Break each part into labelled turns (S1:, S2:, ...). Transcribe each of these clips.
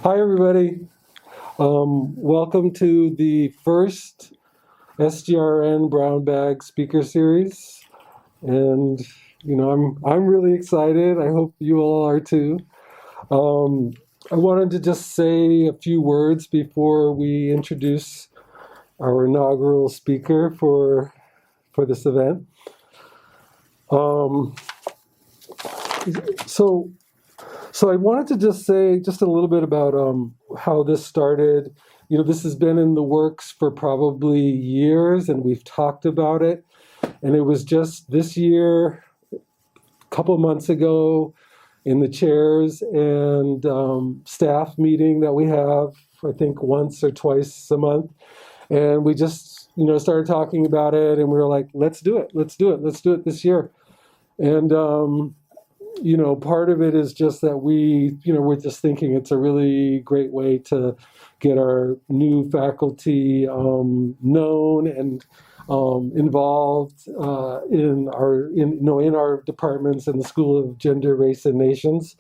S1: Hi, everybody. Welcome to the first SGRN Brown Bag Speaker Series, and I'm really excited. I hope you all are too. I wanted to just say a few words before we introduce our inaugural speaker for this event. So I wanted to just say just a little bit about how this started. This has been in the works for probably years, and we've talked about it. And it was just this year, a couple months ago, in the chairs and staff meeting that we have, I think once or twice a month. And we just, started talking about it, and we were like, let's do it this year. And part of it is just that we're just thinking it's a really great way to get our new faculty known and involved in our departments in the School of Gender, Race, and Nations.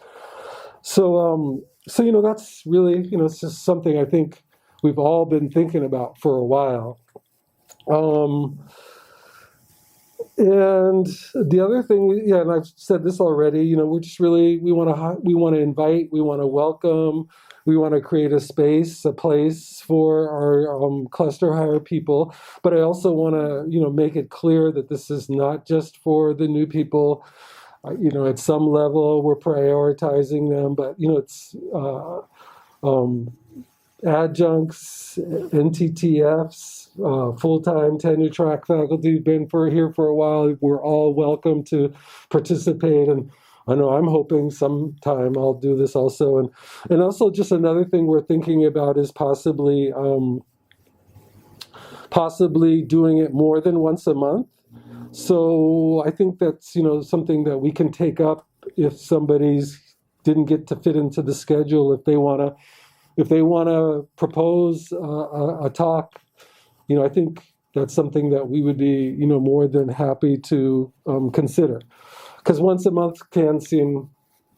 S1: So that's really, it's just something I think we've all been thinking about for a while. And the other thing, and I've said this already, we're just really, we want to invite, we want to welcome, we want to create a space, a place for our cluster hire people. But I also want to, make it clear that this is not just for the new people. At some level, we're prioritizing them, but, it's adjuncts, NTTFs, full-time tenure track faculty who've been here for a while. We're all welcome to participate, and I know I'm hoping sometime I'll do this also. And also just another thing we're thinking about is possibly doing it more than once a month. So I think that's something that we can take up if somebody's didn't get to fit into the schedule, if they want to propose a talk, I think that's something that we would be, more than happy to consider. Because once a month can seem,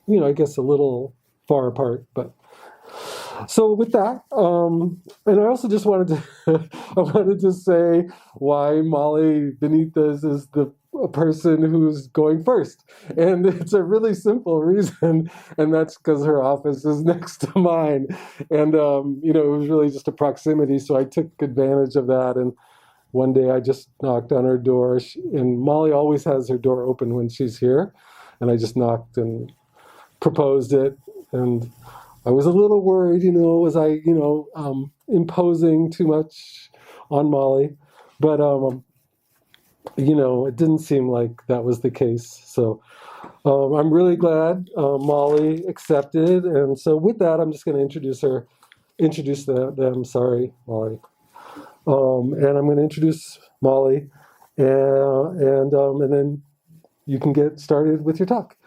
S1: I guess a little far apart. But so with that, and I also just wanted to say why Molly Benitez is the person who's going first. And it's a really simple reason, and that's because her office is next to mine. And, it was really just a proximity, so I took advantage of that. And one day I just knocked on her door, and Molly always has her door open when she's here. And I just knocked and proposed it. And I was a little worried, was I, imposing too much on Molly. But, it didn't seem like that was the case. So I'm really glad Molly accepted. And so with that, I'm just going to introduce them. Sorry, Molly. And I'm going to introduce Molly, and then you can get started with your talk.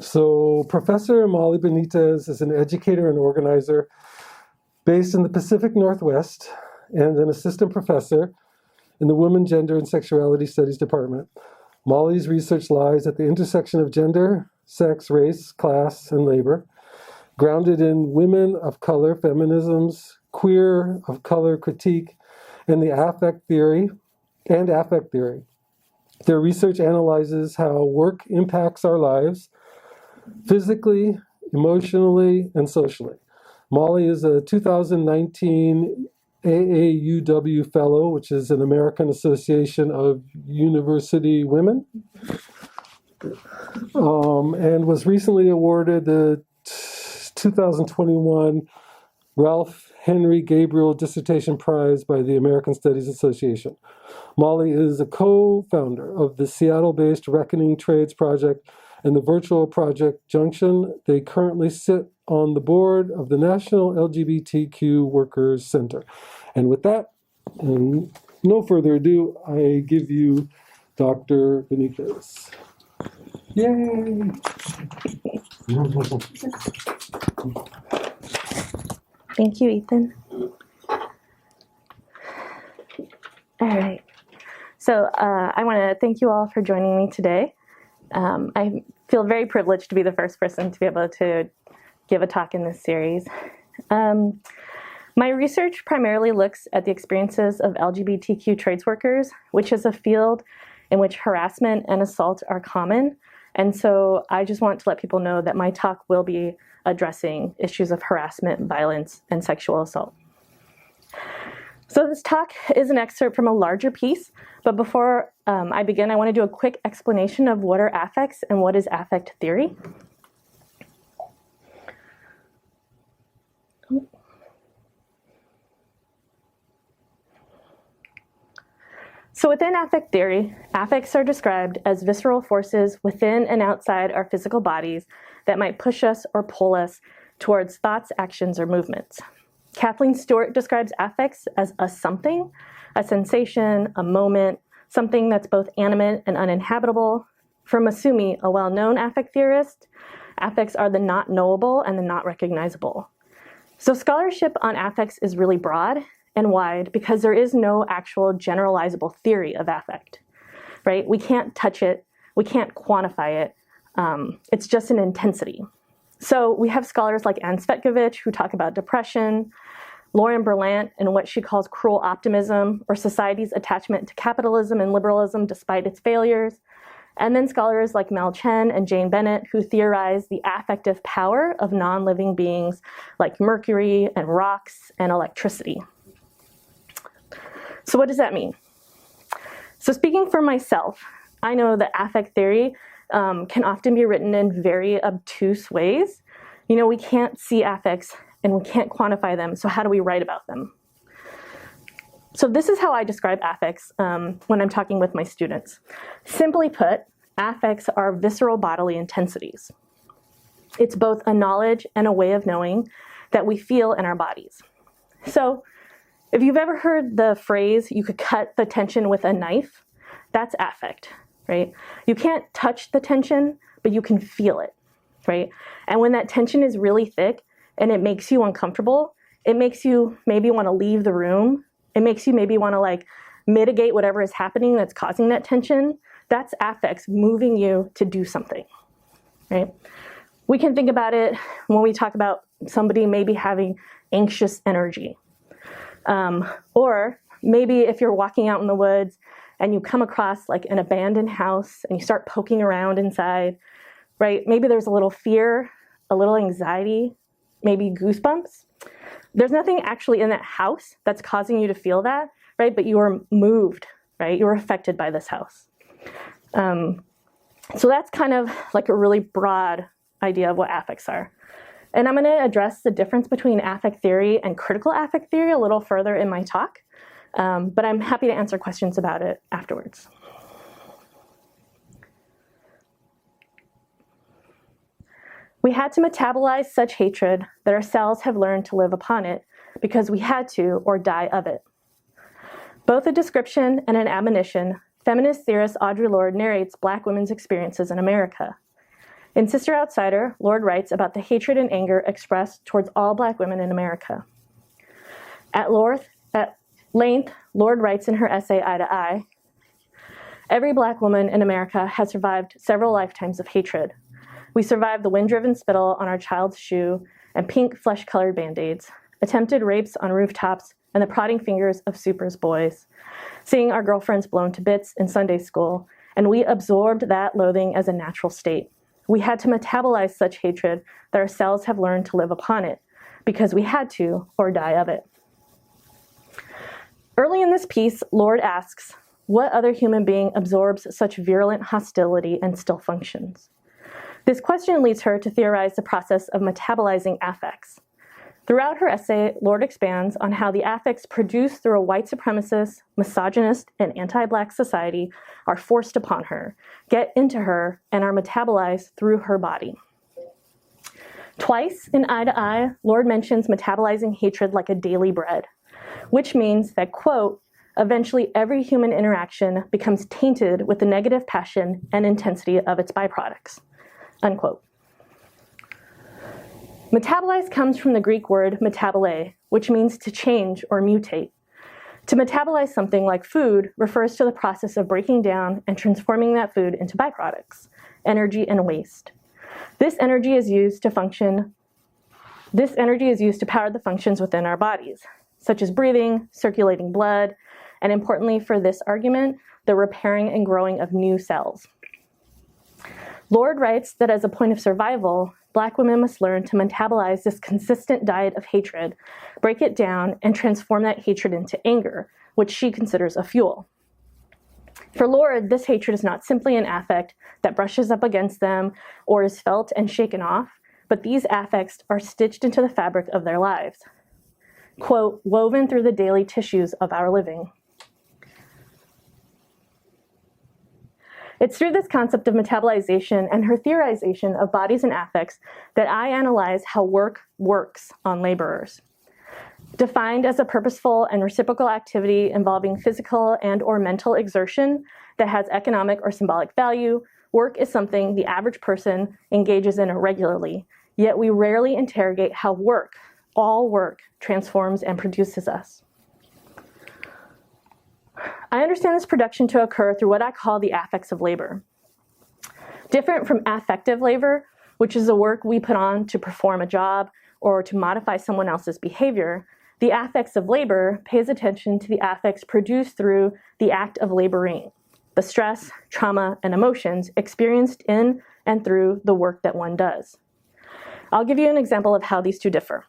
S1: So Professor Molly Benitez is an educator and organizer based in the Pacific Northwest and an assistant professor in the Women, Gender, and Sexuality Studies Department. Molly's research lies at the intersection of gender, sex, race, class, and labor, grounded in women of color feminisms, queer of color critique, and affect theory. Their research analyzes how work impacts our lives, physically, emotionally, and socially. Molly is a 2019 AAUW Fellow, which is an American Association of University Women, and was recently awarded the 2021 Ralph Henry Gabriel Dissertation Prize by the American Studies Association. Molly is a co-founder of the Seattle-based Reckoning Trades Project and the virtual project Junction. They currently sit on the board of the National LGBTQ Workers Center. And with that, and no further ado, I give you Dr. Benitez. Yay!
S2: Thank you, Ethan. All right. So I want to thank you all for joining me today. I feel very privileged to be the first person to be able to give a talk in this series. My research primarily looks at the experiences of LGBTQ trades workers, which is a field in which harassment and assault are common. And so I just want to let people know that my talk will be addressing issues of harassment, violence, and sexual assault. So this talk is an excerpt from a larger piece, but before I begin, I want to do a quick explanation of what are affects and what is affect theory. So within affect theory, affects are described as visceral forces within and outside our physical bodies that might push us or pull us towards thoughts, actions, or movements. Kathleen Stewart describes affects as a something, a sensation, a moment, something that's both animate and uninhabitable. For Masumi, a well-known affect theorist, affects are the not knowable and the not recognizable. So scholarship on affects is really broad and wide because there is no actual generalizable theory of affect, right? We can't touch it, we can't quantify it, it's just an intensity. So we have scholars like Anne Cvetkovic who talk about depression, Lauren Berlant and what she calls cruel optimism, or society's attachment to capitalism and liberalism despite its failures. And then scholars like Mel Chen and Jane Bennett who theorize the affective power of non-living beings like mercury and rocks and electricity. So what does that mean? So speaking for myself, I know that affect theory can often be written in very obtuse ways. You know, we can't see affects and we can't quantify them, so how do we write about them? So this is how I describe affects when I'm talking with my students. Simply put, affects are visceral bodily intensities. It's both a knowledge and a way of knowing that we feel in our bodies. So if you've ever heard the phrase, you could cut the tension with a knife, that's affect, right? You can't touch the tension, but you can feel it, right? And when that tension is really thick and it makes you uncomfortable, it makes you maybe want to leave the room. It makes you maybe want to like mitigate whatever is happening that's causing that tension. That's affects moving you to do something, right? We can think about it when we talk about somebody maybe having anxious energy. Or maybe if you're walking out in the woods and you come across like an abandoned house and you start poking around inside, right? Maybe there's a little fear, a little anxiety, maybe goosebumps. There's nothing actually in that house that's causing you to feel that, right? But you are moved, right? You were affected by this house. So that's kind of like a really broad idea of what affects are. And I'm going to address the difference between affect theory and critical affect theory a little further in my talk, but I'm happy to answer questions about it afterwards. We had to metabolize such hatred that our cells have learned to live upon it because we had to or die of it. Both a description and an admonition, feminist theorist Audre Lorde narrates Black women's experiences in America. In Sister Outsider, Lorde writes about the hatred and anger expressed towards all Black women in America. At length, Lorde writes in her essay Eye to Eye, every Black woman in America has survived several lifetimes of hatred. We survived the wind-driven spittle on our child's shoe and pink flesh-colored Band-Aids, attempted rapes on rooftops, and the prodding fingers of supers boys, seeing our girlfriends blown to bits in Sunday school, and we absorbed that loathing as a natural state. We had to metabolize such hatred that our cells have learned to live upon it, because we had to or die of it. Early in this piece, Lorde asks, what other human being absorbs such virulent hostility and still functions? This question leads her to theorize the process of metabolizing affects. Throughout her essay, Lorde expands on how the affects produced through a white supremacist, misogynist, and anti-Black society are forced upon her, get into her, and are metabolized through her body. Twice in Eye to Eye, Lorde mentions metabolizing hatred like a daily bread, which means that, quote, eventually every human interaction becomes tainted with the negative passion and intensity of its byproducts, unquote. Metabolize comes from the Greek word metabole, which means to change or mutate. To metabolize something like food refers to the process of breaking down and transforming that food into byproducts, energy and waste. This energy is used to function This energy is used to power the functions within our bodies, such as breathing, circulating blood, and importantly for this argument, the repairing and growing of new cells. Lorde writes that as a point of survival, Black women must learn to metabolize this consistent diet of hatred, break it down, and transform that hatred into anger, which she considers a fuel. For Lorde, this hatred is not simply an affect that brushes up against them or is felt and shaken off, but these affects are stitched into the fabric of their lives. Quote, woven through the daily tissues of our living. It's through this concept of metabolization and her theorization of bodies and affects that I analyze how work works on laborers. Defined as a purposeful and reciprocal activity involving physical and or mental exertion that has economic or symbolic value, work is something the average person engages in regularly, yet we rarely interrogate how work, all work, transforms and produces us. I understand this production to occur through what I call the affects of labor. Different from affective labor, which is the work we put on to perform a job or to modify someone else's behavior, the affects of labor pays attention to the affects produced through the act of laboring, the stress, trauma, and emotions experienced in and through the work that one does. I'll give you an example of how these two differ.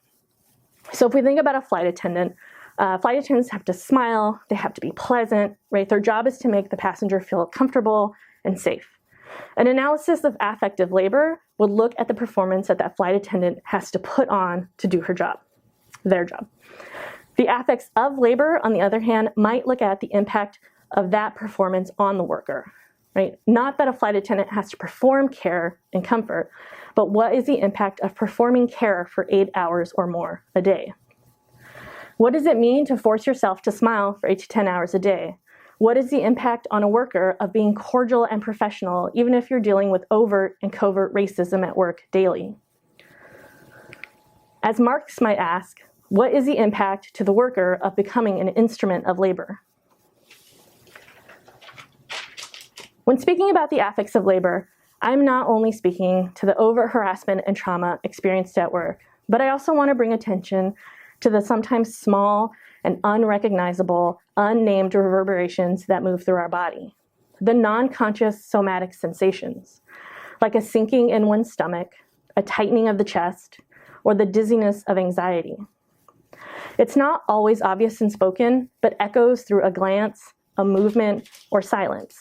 S2: So if we think about a flight attendants have to smile, they have to be pleasant, right? Their job is to make the passenger feel comfortable and safe. An analysis of affective labor would look at the performance that that flight attendant has to put on to do her job, their job. The affects of labor, on the other hand, might look at the impact of that performance on the worker, right? Not that a flight attendant has to perform care and comfort, but what is the impact of performing care for 8 hours or more a day? What does it mean to force yourself to smile for 8 to 10 hours a day? What is the impact on a worker of being cordial and professional, even if you're dealing with overt and covert racism at work daily? As Marx might ask, what is the impact to the worker of becoming an instrument of labor? When speaking about the affects of labor, I'm not only speaking to the overt harassment and trauma experienced at work, but I also want to bring attention to the sometimes small and unrecognizable, unnamed reverberations that move through our body. The non-conscious somatic sensations, like a sinking in one's stomach, a tightening of the chest, or the dizziness of anxiety. It's not always obvious and spoken, but echoes through a glance, a movement, or silence.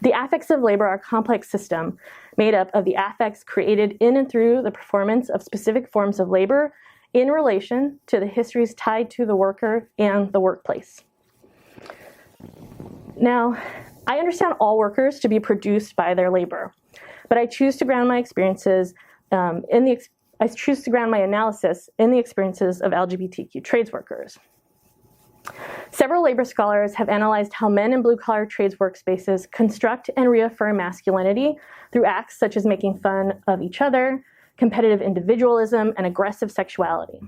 S2: The affects of labor are a complex system made up of the affects created in and through the performance of specific forms of labor in relation to the histories tied to the worker and the workplace. Now, I understand all workers to be produced by their labor, but I choose to ground my experiences I choose to ground my analysis in the experiences of LGBTQ trades workers. Several labor scholars have analyzed how men in blue-collar trades workspaces construct and reaffirm masculinity through acts such as making fun of each other, competitive individualism, and aggressive sexuality.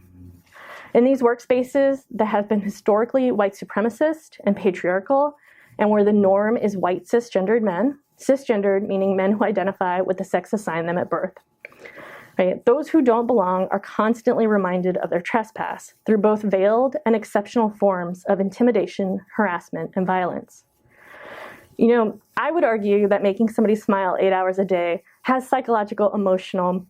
S2: In these workspaces that have been historically white supremacist and patriarchal, and where the norm is white cisgendered men, cisgendered meaning men who identify with the sex assigned them at birth. Right? Those who don't belong are constantly reminded of their trespass through both veiled and exceptional forms of intimidation, harassment, and violence. You know, I would argue that making somebody smile 8 hours a day has psychological, emotional,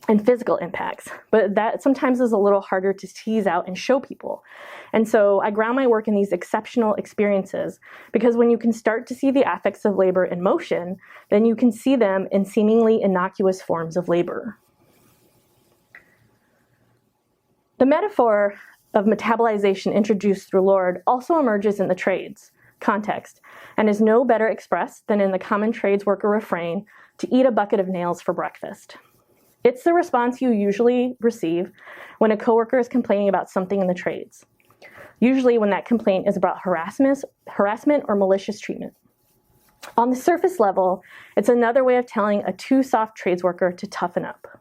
S2: and physical impacts, but that sometimes is a little harder to tease out and show people. And so I ground my work in these exceptional experiences because when you can start to see the affects of labor in motion, then you can see them in seemingly innocuous forms of labor. The metaphor of metabolization introduced through Lorde also emerges in the trades context and is no better expressed than in the common trades worker refrain to eat a bucket of nails for breakfast. It's the response you usually receive when a coworker is complaining about something in the trades, usually when that complaint is about harassment or malicious treatment. On the surface level, it's another way of telling a too soft trades worker to toughen up.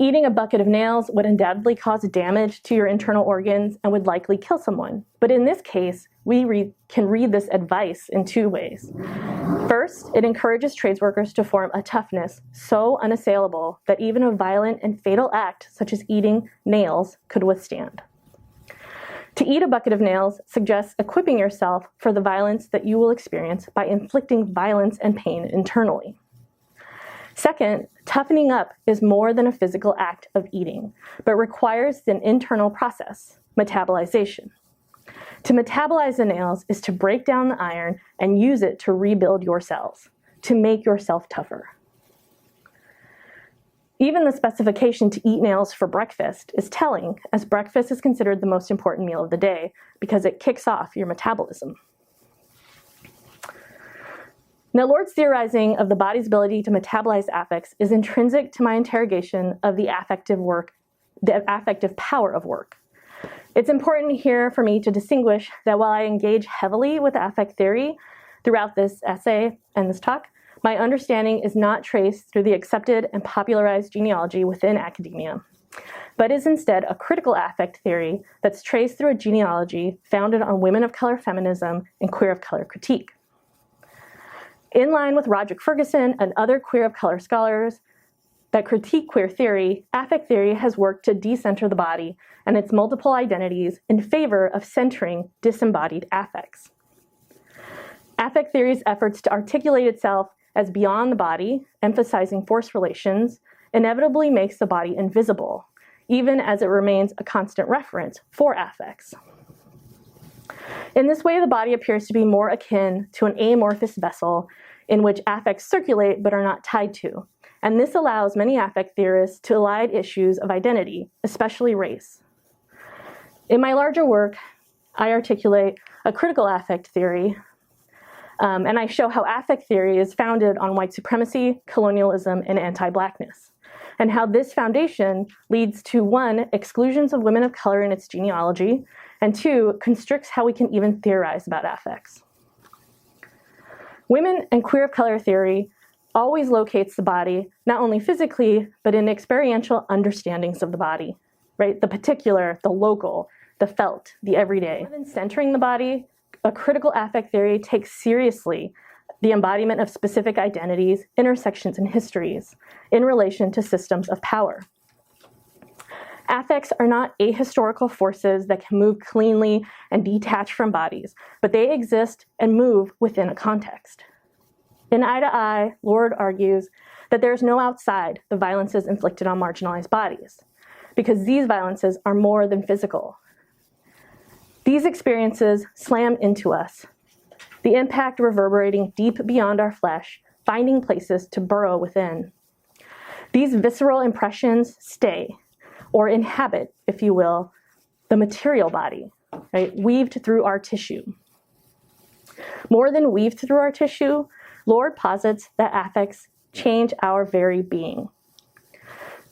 S2: Eating a bucket of nails would undoubtedly cause damage to your internal organs and would likely kill someone. But in this case, we can read this advice in two ways. First, First, it encourages tradesworkers to form a toughness so unassailable that even a violent and fatal act, such as eating nails, could withstand. To eat a bucket of nails suggests equipping yourself for the violence that you will experience by inflicting violence and pain internally. Second, toughening up is more than a physical act of eating, but requires an internal process, metabolization. To metabolize the nails is to break down the iron and use it to rebuild your cells, to make yourself tougher. Even the specification to eat nails for breakfast is telling, as breakfast is considered the most important meal of the day because it kicks off your metabolism. Now, Lorde's theorizing of the body's ability to metabolize affects is intrinsic to my interrogation of the affective power of work. It's important here for me to distinguish that while I engage heavily with affect theory throughout this essay and this talk, my understanding is not traced through the accepted and popularized genealogy within academia, but is instead a critical affect theory that's traced through a genealogy founded on women of color feminism and queer of color critique. In line with Roderick Ferguson and other queer of color scholars that critique queer theory, affect theory has worked to decenter the body and its multiple identities in favor of centering disembodied affects. Affect theory's efforts to articulate itself as beyond the body, emphasizing force relations, inevitably makes the body invisible, even as it remains a constant reference for affects. In this way, the body appears to be more akin to an amorphous vessel in which affects circulate but are not tied to, and this allows many affect theorists to elide issues of identity, especially race. In my larger work, I articulate a critical affect theory, and I show how affect theory is founded on white supremacy, colonialism, and anti-Blackness, and how this foundation leads to, one, exclusions of women of color in its genealogy, and two, constricts how we can even theorize about affects. Women and queer of color theory always locates the body, not only physically, but in experiential understandings of the body, right? The particular, the local, the felt, the everyday. More than centering the body, a critical affect theory takes seriously the embodiment of specific identities, intersections, and histories in relation to systems of power. Affects are not ahistorical forces that can move cleanly and detach from bodies, but they exist and move within a context. In Eye to Eye, Lorde argues that there is no outside the violences inflicted on marginalized bodies, because these violences are more than physical. These experiences slam into us, the impact reverberating deep beyond our flesh, finding places to burrow within. These visceral impressions stay, or inhabit, if you will, the material body, right, weaved through our tissue. More than weaved through our tissue, Lorde posits that affects change our very being.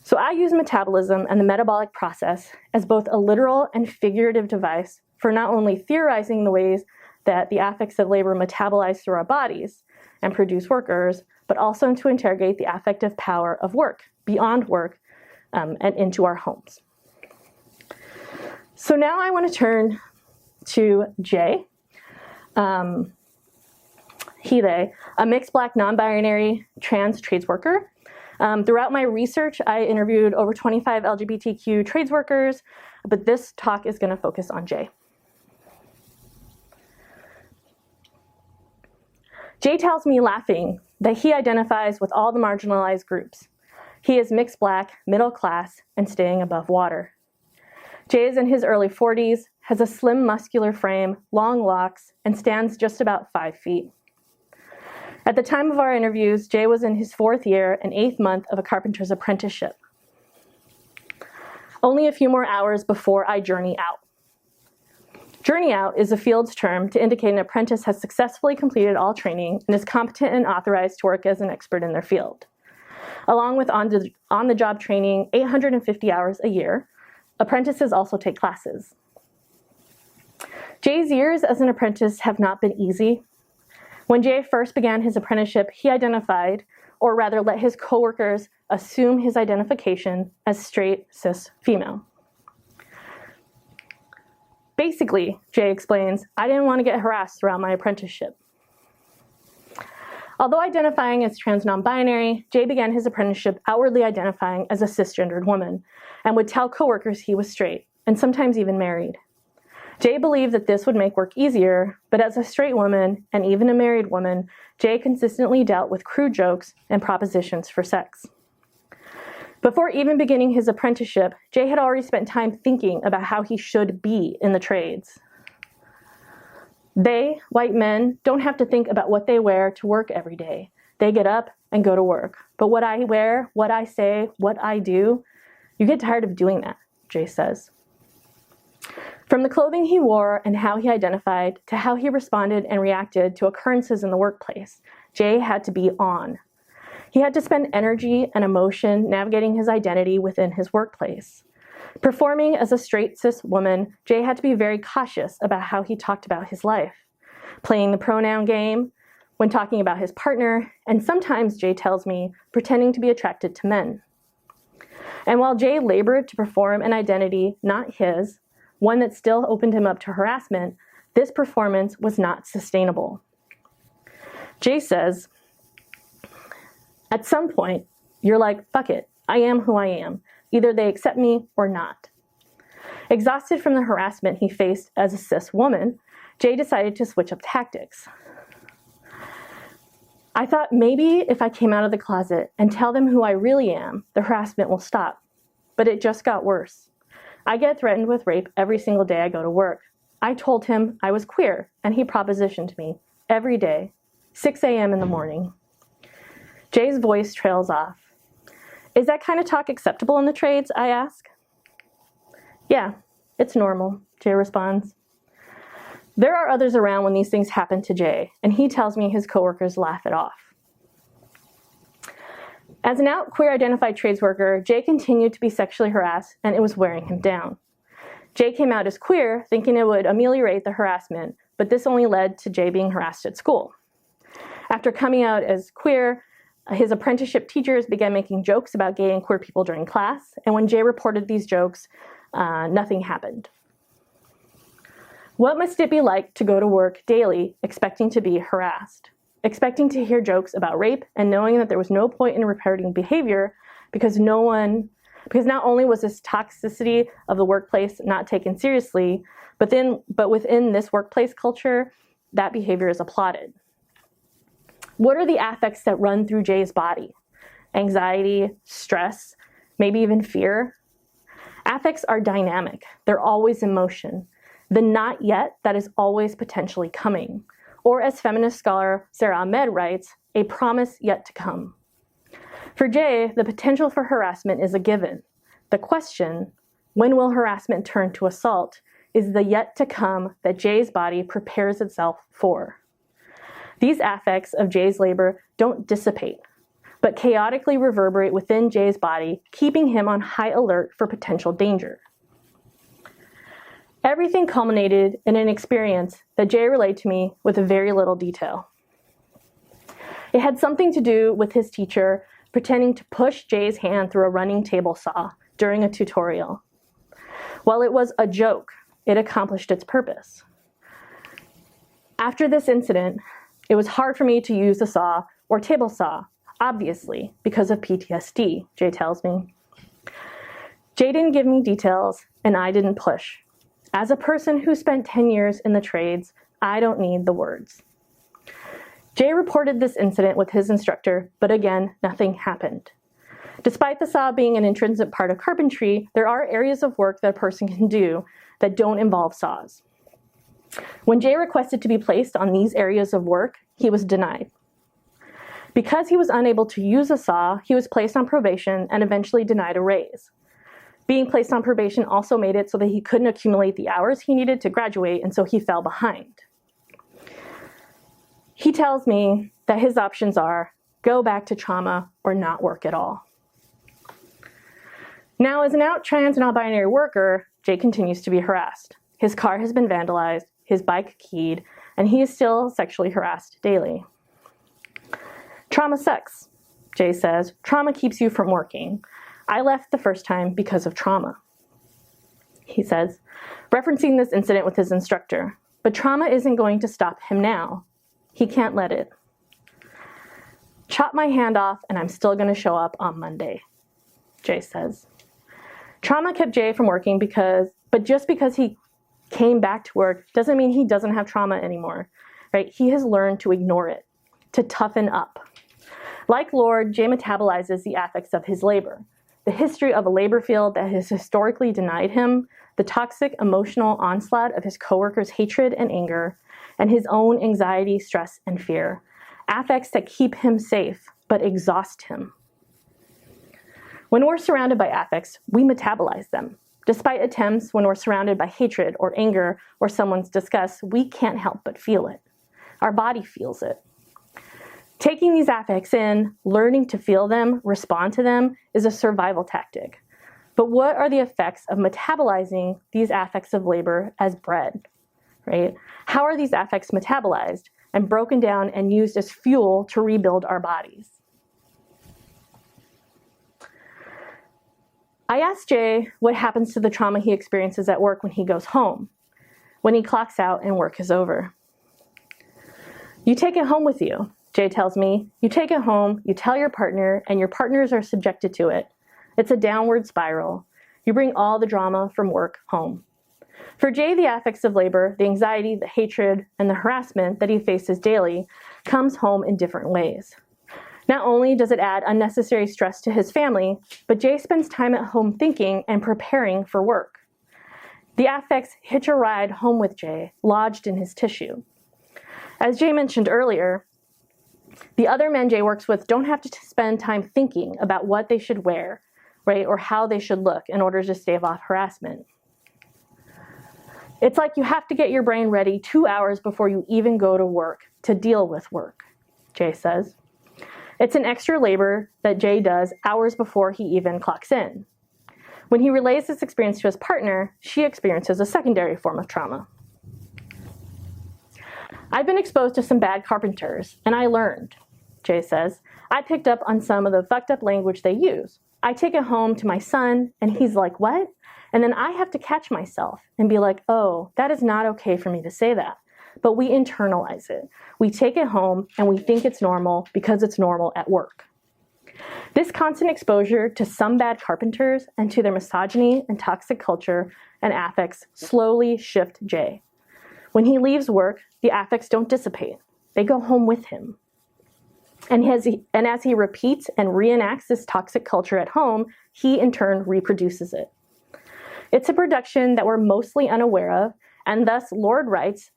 S2: So I use metabolism and the metabolic process as both a literal and figurative device for not only theorizing the ways that the affects of labor metabolize through our bodies and produce workers, but also to interrogate the affective power of work, beyond work, and into our homes. So now I want to turn to Jay, they, a mixed Black, non-binary, trans trades worker. Throughout my research, I interviewed over 25 LGBTQ trades workers, but this talk is going to focus on Jay. Jay tells me, laughing, that he identifies with all the marginalized groups. He is mixed Black, middle class, and staying above water. Jay is in his early 40s, has a slim, muscular frame, long locks, and stands just about 5 feet. At the time of our interviews, Jay was in his 4th year and 8th month of a carpenter's apprenticeship. Only a few more hours before I journey out. Journey out is a field's term to indicate an apprentice has successfully completed all training and is competent and authorized to work as an expert in their field. Along with on-the-job training, 850 hours a year, apprentices also take classes. Jay's years as an apprentice have not been easy. When Jay first began his apprenticeship, he identified, or rather let his coworkers assume his identification as straight, cis, female. Basically, Jay explains, I didn't want to get harassed throughout my apprenticeship. Although identifying as trans non-binary, Jay began his apprenticeship outwardly identifying as a cisgendered woman and would tell coworkers he was straight, and sometimes even married. Jay believed that this would make work easier, but as a straight woman, and even a married woman, Jay consistently dealt with crude jokes and propositions for sex. Before even beginning his apprenticeship, Jay had already spent time thinking about how he should be in the trades. They, white men, don't have to think about what they wear to work every day. They get up and go to work. But what I wear, what I say, what I do, you get tired of doing that, Jay says. From the clothing he wore and how he identified to how he responded and reacted to occurrences in the workplace, Jay had to be on. He had to spend energy and emotion navigating his identity within his workplace. Performing as a straight cis woman, Jay had to be very cautious about how he talked about his life, playing the pronoun game when talking about his partner, and sometimes, Jay tells me, pretending to be attracted to men. And while Jay labored to perform an identity not his, one that still opened him up to harassment, this performance was not sustainable. Jay says, at some point, you're like, fuck it, I am who I am. Either they accept me or not. Exhausted from the harassment he faced as a cis woman, Jay decided to switch up tactics. I thought maybe if I came out of the closet and tell them who I really am, the harassment will stop. But it just got worse. I get threatened with rape every single day I go to work. I told him I was queer, and he propositioned me every day, 6 a.m. in the morning. Jay's voice trails off. Is that kind of talk acceptable in the trades, I ask? Yeah, it's normal, Jay responds. There are others around when these things happen to Jay, and he tells me his coworkers laugh it off. As an out queer identified trades worker, Jay continued to be sexually harassed, and it was wearing him down. Jay came out as queer, thinking it would ameliorate the harassment, but this only led to Jay being harassed at school. After coming out as queer, his apprenticeship teachers began making jokes about gay and queer people during class, and when Jay reported these jokes, nothing happened. What must it be like to go to work daily expecting to be harassed? Expecting to hear jokes about rape and knowing that there was no point in reporting behavior because not only was this toxicity of the workplace not taken seriously, but within this workplace culture, that behavior is applauded. What are the affects that run through Jay's body? Anxiety, stress, maybe even fear? Affects are dynamic. They're always in motion. The not yet that is always potentially coming. Or as feminist scholar Sarah Ahmed writes, a promise yet to come. For Jay, the potential for harassment is a given. The question, when will harassment turn to assault, is the yet to come that Jay's body prepares itself for. These affects of Jay's labor don't dissipate, but chaotically reverberate within Jay's body, keeping him on high alert for potential danger. Everything culminated in an experience that Jay relayed to me with very little detail. It had something to do with his teacher pretending to push Jay's hand through a running table saw during a tutorial. While it was a joke, it accomplished its purpose. After this incident, it was hard for me to use the saw or table saw, obviously, because of PTSD, Jay tells me. Jay didn't give me details, and I didn't push. As a person who spent 10 years in the trades, I don't need the words. Jay reported this incident with his instructor, but again, nothing happened. Despite the saw being an intrinsic part of carpentry, there are areas of work that a person can do that don't involve saws. When Jay requested to be placed on these areas of work, he was denied. Because he was unable to use a saw, he was placed on probation and eventually denied a raise. Being placed on probation also made it so that he couldn't accumulate the hours he needed to graduate, and so he fell behind. He tells me that his options are go back to trauma or not work at all. Now, as an out trans and non-binary worker, Jay continues to be harassed. His car has been vandalized, his bike keyed, and he is still sexually harassed daily. Trauma sucks, Jay says. Trauma keeps you from working. I left the first time because of trauma, he says, referencing this incident with his instructor. But trauma isn't going to stop him now. He can't let it. Chop my hand off and I'm still going to show up on Monday, Jay says. Trauma kept Jay from working but just because he came back to work doesn't mean he doesn't have trauma anymore, right? He has learned to ignore it, to toughen up. Like Lorde, Jay metabolizes the affects of his labor, the history of a labor field that has historically denied him, the toxic emotional onslaught of his coworkers' hatred and anger, and his own anxiety, stress, and fear, affects that keep him safe but exhaust him. When we're surrounded by affects, we metabolize them. Despite attempts when we're surrounded by hatred or anger or someone's disgust, we can't help but feel it. Our body feels it. Taking these affects in, learning to feel them, respond to them, is a survival tactic. But what are the effects of metabolizing these affects of labor as bread, right? How are these affects metabolized and broken down and used as fuel to rebuild our bodies? I asked Jay what happens to the trauma he experiences at work when he goes home, when he clocks out and work is over. You take it home with you, Jay tells me. You take it home, you tell your partner, and your partners are subjected to it. It's a downward spiral. You bring all the drama from work home. For Jay, the affects of labor, the anxiety, the hatred, and the harassment that he faces daily comes home in different ways. Not only does it add unnecessary stress to his family, but Jay spends time at home thinking and preparing for work. The affects hitch a ride home with Jay, lodged in his tissue. As Jay mentioned earlier, the other men Jay works with don't have to spend time thinking about what they should wear, right, or how they should look in order to stave off harassment. It's like you have to get your brain ready 2 hours before you even go to work to deal with work, Jay says. It's an extra labor that Jay does hours before he even clocks in. When he relays this experience to his partner, she experiences a secondary form of trauma. I've been exposed to some bad carpenters, and I learned, Jay says. I picked up on some of the fucked up language they use. I take it home to my son, and he's like, what? And then I have to catch myself and be like, oh, that is not okay for me to say that. But we internalize it. We take it home, and we think it's normal because it's normal at work. This constant exposure to some bad carpenters and to their misogyny and toxic culture and affects slowly shift Jay. When he leaves work, the affects don't dissipate. They go home with him. And as he repeats and reenacts this toxic culture at home, he in turn reproduces it. It's a production that we're mostly unaware of, and thus Lorde writes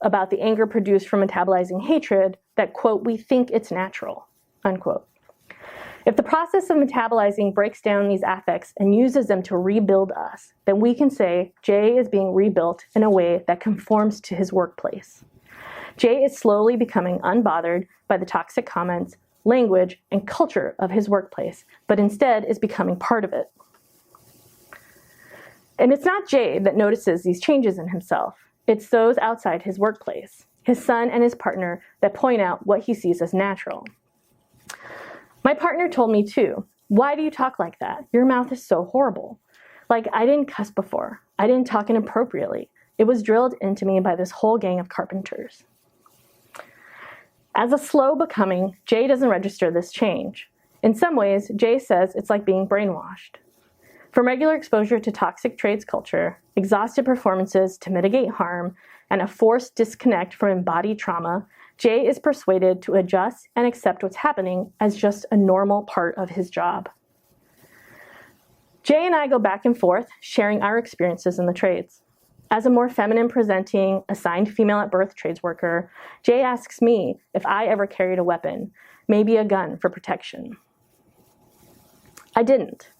S2: about the anger produced from metabolizing hatred that, quote, we think it's natural, unquote. If the process of metabolizing breaks down these affects and uses them to rebuild us, then we can say Jay is being rebuilt in a way that conforms to his workplace. Jay is slowly becoming unbothered by the toxic comments, language, and culture of his workplace, but instead is becoming part of it. And it's not Jay that notices these changes in himself. It's those outside his workplace, his son and his partner, that point out what he sees as natural. My partner told me too, why do you talk like that? Your mouth is so horrible. Like, I didn't cuss before. I didn't talk inappropriately. It was drilled into me by this whole gang of carpenters. As a slow becoming, Jay doesn't register this change. In some ways, Jay says it's like being brainwashed. From regular exposure to toxic trades culture, exhausted performances to mitigate harm, and a forced disconnect from embodied trauma, Jay is persuaded to adjust and accept what's happening as just a normal part of his job. Jay and I go back and forth, sharing our experiences in the trades. As a more feminine presenting, assigned female at birth trades worker, Jay asks me if I ever carried a weapon, maybe a gun for protection. I didn't.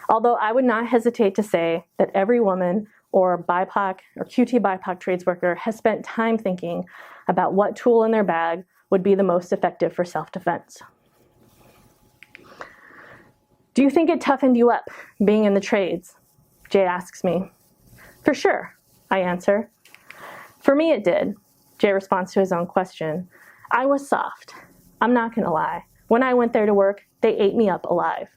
S2: Although I would not hesitate to say that every woman or BIPOC or QT BIPOC trades worker has spent time thinking about what tool in their bag would be the most effective for self-defense. Do you think it toughened you up being in the trades? Jay asks me. For sure, I answer. For me it did, Jay responds to his own question. I was soft. I'm not gonna lie. When I went there to work, they ate me up alive.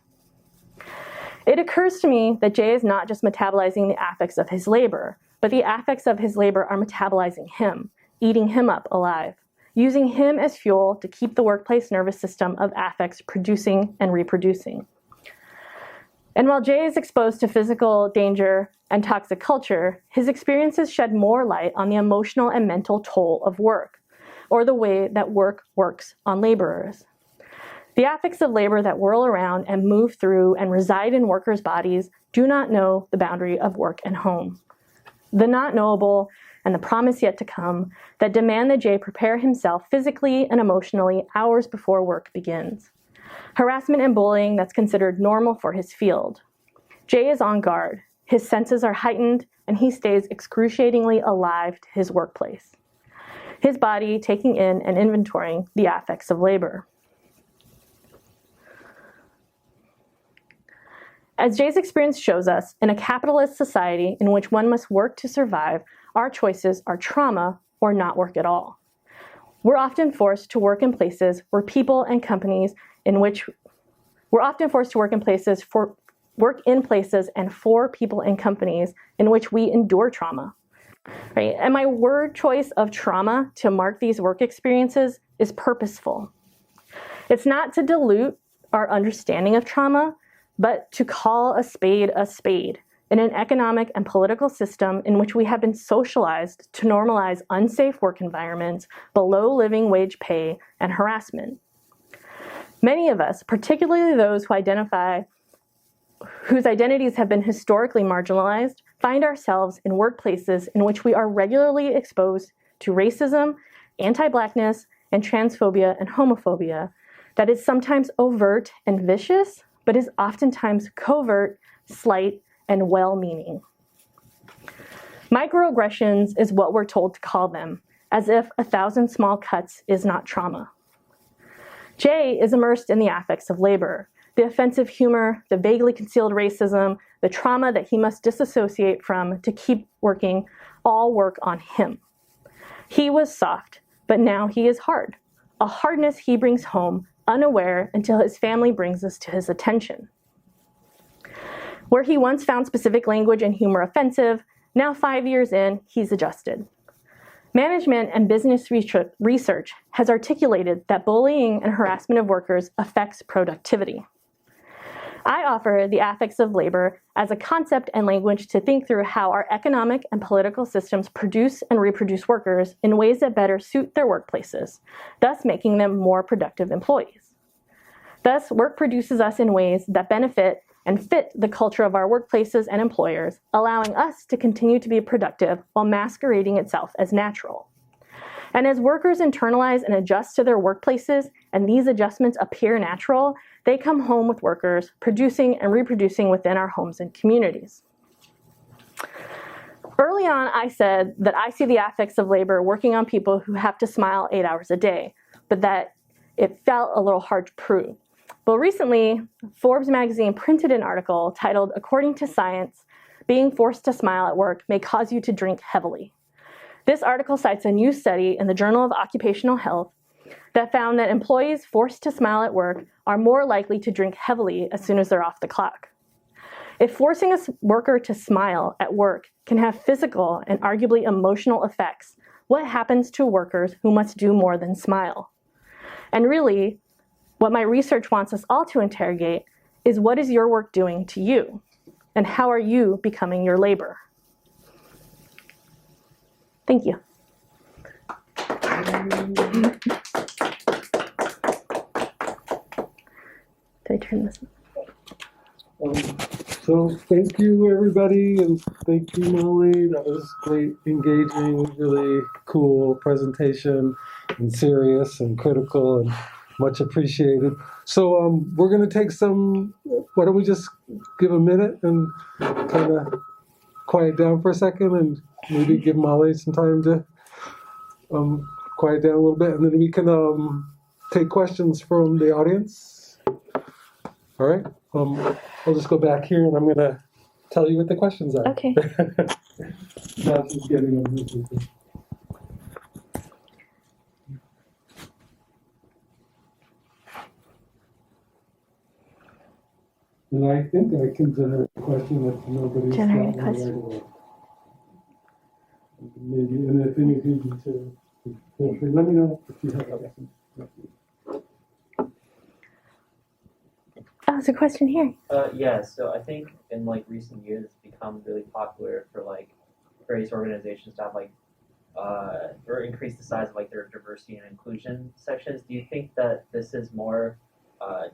S2: It occurs to me that Jay is not just metabolizing the affects of his labor, but the affects of his labor are metabolizing him, eating him up alive. using him as fuel to keep the workplace nervous system of affects producing and reproducing. And while Jay is exposed to physical danger and toxic culture, his experiences shed more light on the emotional and mental toll of work, or the way that work works on laborers. The affects of labor that whirl around and move through and reside in workers' bodies do not know the boundary of work and home. The not knowable and the promise yet to come that demand that Jay prepare himself physically and emotionally hours before work begins. Harassment and bullying that's considered normal for his field. Jay is on guard. His senses are heightened, and he stays excruciatingly alive to his workplace. His body taking in and inventorying the affects of labor. As Jay's experience shows us, in a capitalist society in which one must work to survive, our choices are trauma or not work at all. We're often forced to work in places where people and companies in which we're often forced to work in places and for people and companies in which we endure trauma. Right? And my word choice of trauma to mark these work experiences is purposeful. It's not to dilute our understanding of trauma, but to call a spade in an economic and political system in which we have been socialized to normalize unsafe work environments, below living wage pay, and harassment. Many of us, particularly those whose identities have been historically marginalized, find ourselves in workplaces in which we are regularly exposed to racism, anti-Blackness, and transphobia and homophobia that is sometimes overt and vicious, but is oftentimes covert, slight, and well-meaning. Microaggressions is what we're told to call them, as if 1,000 small cuts is not trauma. Jay is immersed in the affects of labor, the offensive humor, the vaguely concealed racism, the trauma that he must disassociate from to keep working, all work on him. He was soft, but now he is hard, a hardness he brings home unaware until his family brings this to his attention. Where he once found specific language and humor offensive, now 5 years in, he's adjusted. Management and business research has articulated that bullying and harassment of workers affects productivity. I offer the affects of labor as a concept and language to think through how our economic and political systems produce and reproduce workers in ways that better suit their workplaces, thus making them more productive employees. Thus, work produces us in ways that benefit and fit the culture of our workplaces and employers, allowing us to continue to be productive while masquerading itself as natural. And as workers internalize and adjust to their workplaces, and these adjustments appear natural, they come home with workers producing and reproducing within our homes and communities. Early on, I said that I see the affects of labor working on people who have to smile 8 hours a day, but that it felt a little hard to prove. Well, recently, Forbes magazine printed an article titled, "According to Science, Being Forced to Smile at Work May Cause You to Drink Heavily." This article cites a new study in the Journal of Occupational Health that found that employees forced to smile at work are more likely to drink heavily as soon as they're off the clock. If forcing a worker to smile at work can have physical and arguably emotional effects, what happens to workers who must do more than smile? And really, what my research wants us all to interrogate is, what is your work doing to you? And how are you becoming your labor? Thank you. Did I turn this on?
S1: So thank you, everybody, and thank you, Molly. That was great, engaging, really cool presentation, and serious and critical, and much appreciated. So we're going to take why don't we just give a minute and kind of quiet down for a second, and maybe give Molly some time to quiet down a little bit, and then we can take questions from the audience. All right. I'll just go back here, and I'm going to tell you what the questions are.
S2: Okay.
S1: Not just getting them. And I think I can generate a question if nobody's
S2: Generate a
S1: got one
S2: question.
S1: right away. Maybe, and if any of you do too. Feel free. Let me know if you have other questions.
S2: Oh, there's a question here.
S3: Yeah, so I think in like recent years it's become really popular for like various organizations to have like or increase the size of like their diversity and inclusion sections. Do you think that this is more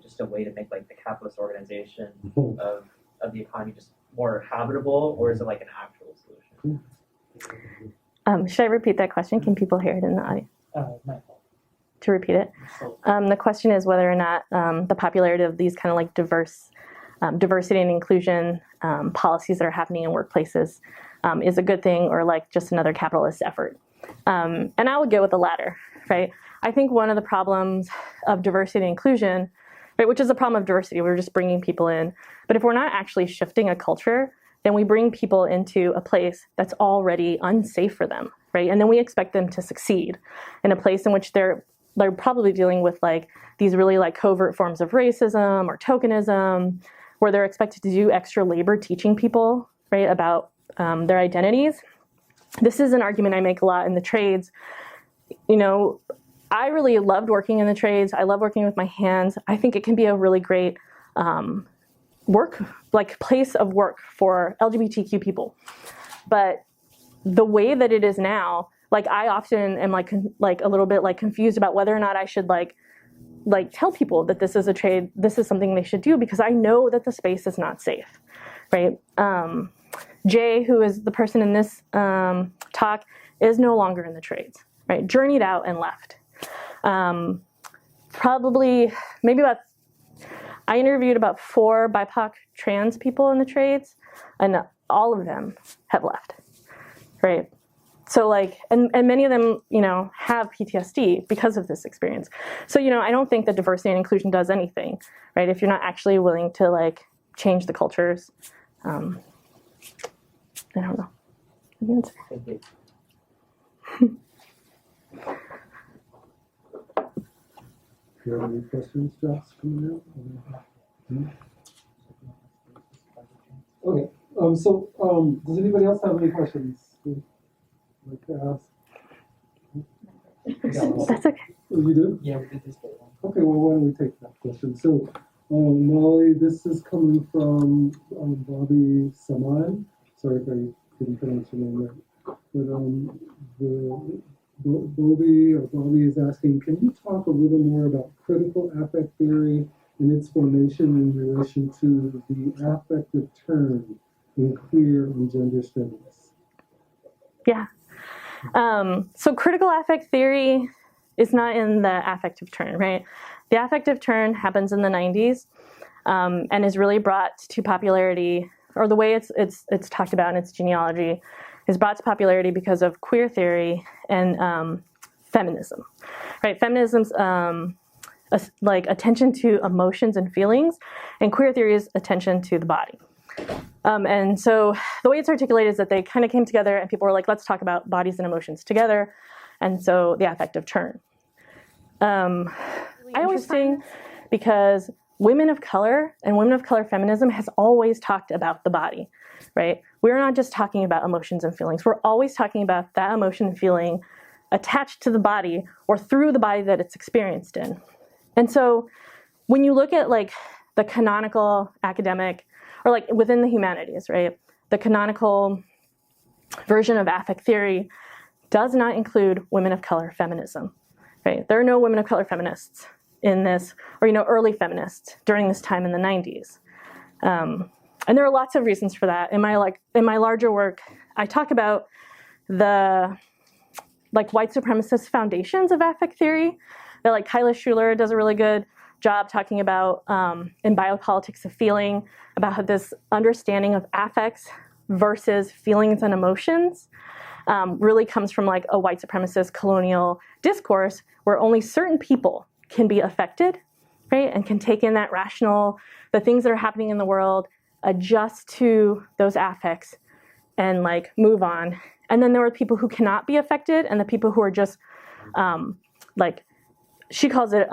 S3: just a way to make like the capitalist organization of the economy just more habitable, or is it like an actual solution?
S2: Should I repeat that question? Can people hear it in the audio? To repeat it. The question is whether or not the popularity of these kind of like diversity and inclusion policies that are happening in workplaces is a good thing, or like just another capitalist effort. And I would go with the latter, right? I think one of the problems of diversity and inclusion, right, which is a problem of diversity, we're just bringing people in. But if we're not actually shifting a culture, then we bring people into a place that's already unsafe for them, right? And then we expect them to succeed in a place in which they're probably dealing with like these really like covert forms of racism or tokenism, where they're expected to do extra labor teaching people, right, about their identities. This is an argument I make a lot in the trades. You know, I really loved working in the trades. I love working with my hands. I think it can be a really great place of work for LGBTQ people. But the way that it is now, like I often am like a little bit like confused about whether or not I should like tell people that this is a trade, this is something they should do, because I know that the space is not safe, right? Jay, who is the person in this talk, is no longer in the trades, right? Journeyed out and left. I interviewed about 4 BIPOC trans people in the trades, and all of them have left, right? So like, and many of them, you know, have PTSD because of this experience. So, you know, I don't think that diversity and inclusion does anything, right? If you're not actually willing to like change the cultures. I don't know.
S3: Thank you.
S1: Do you have any questions, Josh, coming out? Okay. Does anybody else have any questions they'd like to ask?
S2: That's okay.
S1: Oh, you do?
S4: Yeah, we did this one.
S1: Okay, well, why don't we take that question? So, Molly, this is coming from Bobby Saman. Sorry if I didn't pronounce your name right. But Bobby is asking, can you talk a little more about critical affect theory and its formation in relation to the affective turn in queer and gender studies?
S2: Yeah. So critical affect theory is not in the affective turn, right? The affective turn happens in the 90s and is really brought to popularity, or the way it's talked about in its genealogy is brought to popularity because of queer theory and feminism, right? Feminism's like attention to emotions and feelings, and queer theory is attention to the body. And so the way it's articulated is that they kind of came together and people were like, let's talk about bodies and emotions together. And so the affective turn. I always think because women of color and women of color feminism has always talked about the body, right? We're not just talking about emotions and feelings. We're always talking about that emotion and feeling attached to the body or through the body that it's experienced in. And so when you look at like the canonical academic, or like within the humanities, right? The canonical version of affect theory does not include women of color feminism, right? There are no women of color feminists in this, or, you know, early feminists during this time in the 90s. And there are lots of reasons for that. In my larger work, I talk about the like white supremacist foundations of affect theory that like Kyla Schuler does a really good job talking about in Biopolitics of Feeling, about this understanding of affects versus feelings and emotions really comes from like a white supremacist colonial discourse where only certain people can be affected, right? And can take in that rational, the things that are happening in the world, adjust to those affects and like move on. And then there are people who cannot be affected, and the people who are just like, she calls it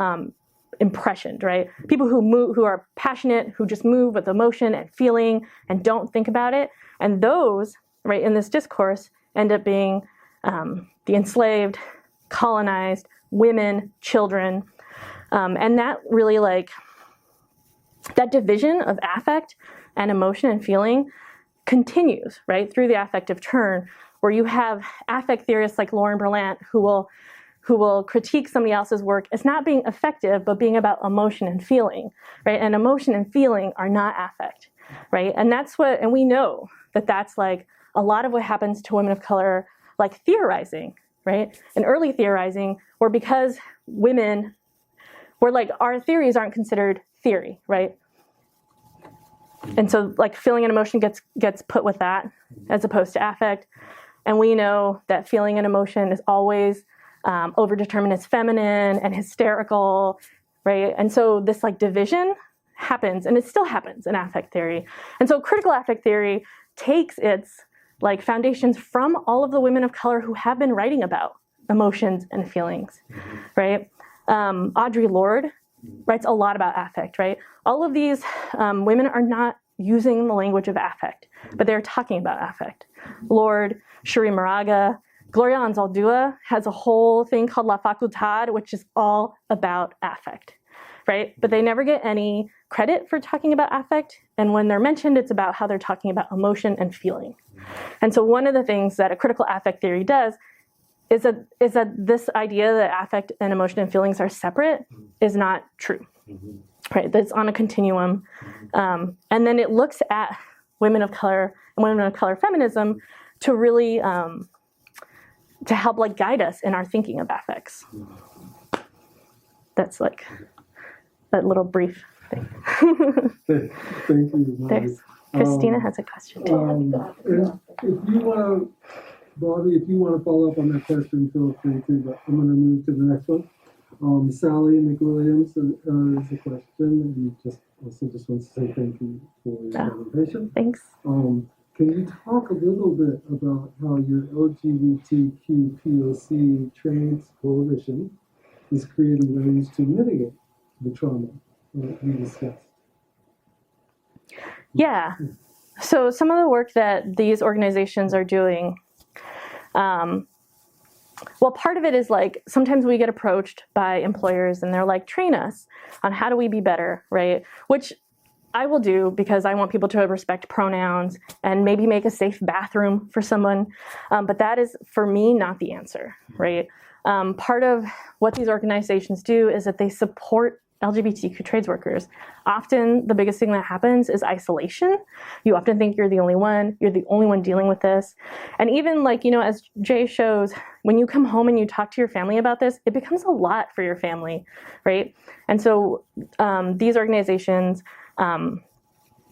S2: impressioned, right? People who move, who are passionate, who just move with emotion and feeling and don't think about it. And those, right, in this discourse end up being the enslaved, colonized, women, children. And that really like, that division of affect and emotion and feeling continues, right, through the affective turn, where you have affect theorists like Lauren Berlant who will critique somebody else's work as not being effective, but being about emotion and feeling, right? And emotion and feeling are not affect, right? And and we know that that's like a lot of what happens to women of color, like theorizing, right? And early theorizing, where because women were like, our theories aren't considered theory, right? And so like feeling and emotion gets put with that as opposed to affect. And we know that feeling and emotion is always overdetermined as feminine and hysterical, right? And so this like division happens, and it still happens in affect theory. And so critical affect theory takes its like foundations from all of the women of color who have been writing about emotions and feelings, right? Audre Lorde writes a lot about affect, right? All of these women are not using the language of affect, but they're talking about affect. Lorde, Cherie Moraga, Gloria Anzaldúa has a whole thing called La Facultad, which is all about affect, right? But they never get any credit for talking about affect. And when they're mentioned, it's about how they're talking about emotion and feeling. And so one of the things that a critical affect theory does is that this idea that affect and emotion and feelings are separate is not true, right? That's on a continuum. And then it looks at women of color and women of color feminism to really, to help like guide us in our thinking of affects. That's like that little brief thing.
S1: Thank you, Bobby.
S2: Christina has a question too.
S1: And if you want to, Bobby, if you want to follow up on that question, feel free to, but I'm going to move to the next one. Sally McWilliams has a question, and just wants to say thank you for your presentation.
S2: Thanks.
S1: Can you talk a little bit about how your LGBTQ POC Trades Coalition is creating ways to mitigate the trauma that we discussed?
S2: Yeah. So some of the work that these organizations are doing, well, part of it is like sometimes we get approached by employers and they're like, train us on how do we be better, right? Which I will do because I want people to respect pronouns and maybe make a safe bathroom for someone. But that is, for me, not the answer, right? Part of what these organizations do is that they support LGBTQ trades workers. Often the biggest thing that happens is isolation. You often think you're the only one dealing with this. And even like, you know, as Jay shows, when you come home and you talk to your family about this, it becomes a lot for your family, right? And so these organizations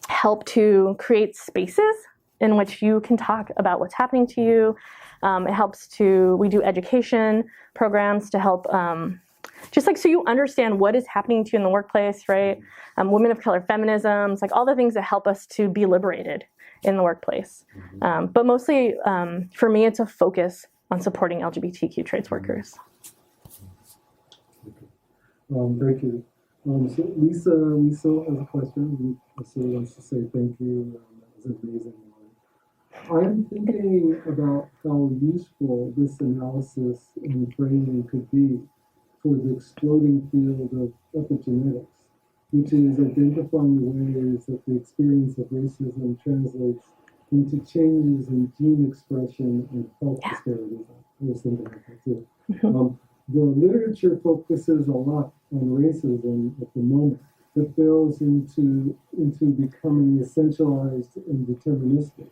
S2: help to create spaces in which you can talk about what's happening to you. We do education programs to help just like so you understand what is happening to you in the workplace, right? Women of color feminisms, like all the things that help us to be liberated in the workplace. But mostly, for me, it's a focus on supporting LGBTQ trades workers.
S1: Thank you. So Lisa has a question. Lisa wants to say thank you. That was amazing. I'm thinking about how useful this analysis and framing could be for the exploding field of epigenetics, which is identifying ways that the experience of racism translates into changes in gene expression and health disparities. I was thinking about that too. The literature focuses a lot on racism at the moment, but fails into becoming essentialized and deterministic.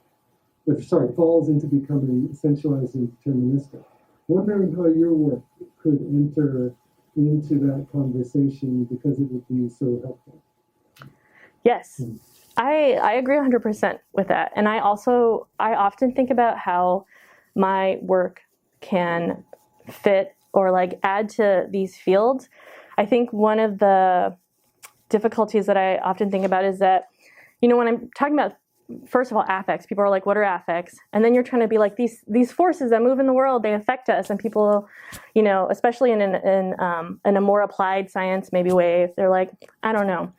S1: Falls into becoming essentialized and deterministic. Wondering how your work could enter into that conversation because it would be so helpful.
S2: Yes, I agree 100% with that. And I often think about how my work can fit or like add to these fields. I think one of the difficulties that I often think about is that, you know, when I'm talking about, first of all, affects, people are like, what are affects? And then you're trying to be like, these forces that move in the world, they affect us. And people, you know, especially in a more applied science maybe way, they're like, I don't know.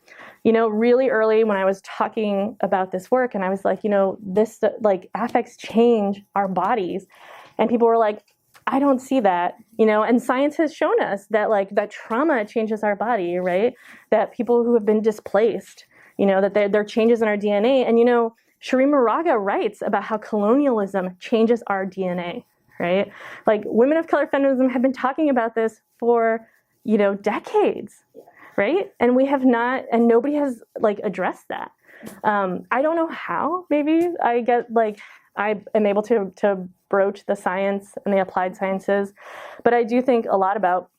S2: You know, really early when I was talking about this work and I was like, you know, this like affects change our bodies. And people were like, I don't see that, and science has shown us that that trauma changes our body, right? That people who have been displaced, that there are changes in our DNA. And, Shri Moraga writes about how colonialism changes our DNA, right? Women of color feminism have been talking about this for, decades, right? And we have not, and nobody has addressed that. I don't know how, maybe I am able to broach the science and the applied sciences, but I do think a lot about